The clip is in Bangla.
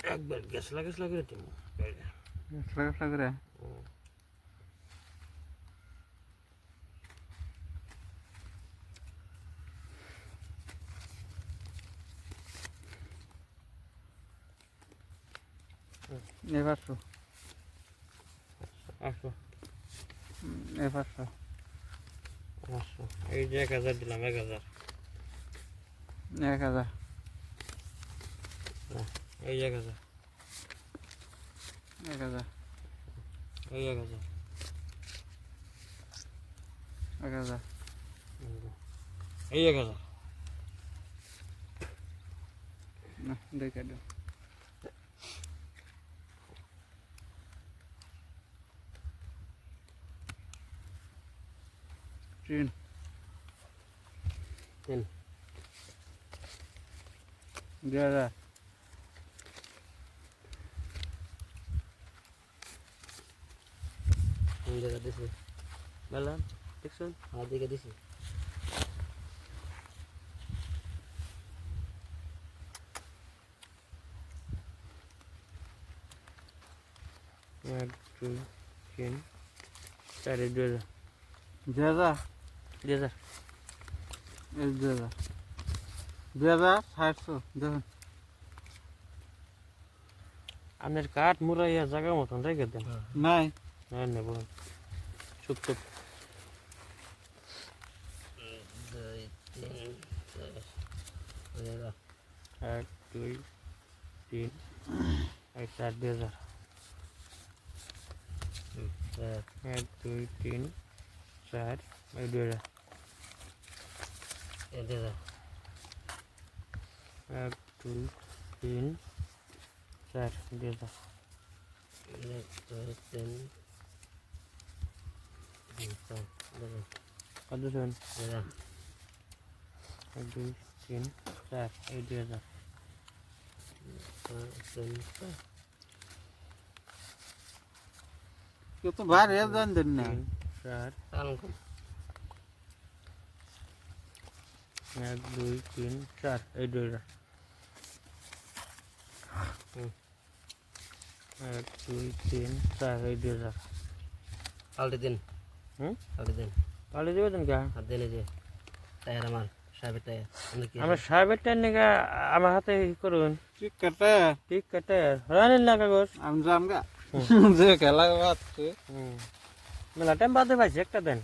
একবার গ্যাস লাগে দিম করে এবার আসো এবার আসো এই যে 1000 দিলাম 1000 1000 এই 1000 1000 এই 1000 1000 এই 1000 না দেখে দাও তিন তিন 2000 এই জায়গা দিছি বললাম দেখছেন হাত দিকে দিছি এক দুই তিন চার 2000 2000 2000 এই 2000 700 দেখুন আপনার কাঠ মুড়াইয়া জায়গা মতন রেখে দেন নাই হ্যাঁ নেব চুপ চুপ 1 2 3 4 4 2000 1 2 3 4 2000 1 2 3 4 2000 কত জন 1 2 3 4 এই 2000 কত বার এ জান দেন না 4 1 2 3 4 এই 2000 1 2 3 4 এই 2000 পাল্টে দিন পাল্টে দিন পাল্টে দেবে দেন কে আর দিলে যে টায়ার আমার সাহেবের টায়ার আমার সাহেবের টাইম নাকি আমার হাতে করুন ঠিক কাটে ঠিক কাটে রানিন না কাগজ আমি জামগা যে খেলা বাদ মেলা টাইম বাদে পাইছি একটা দেন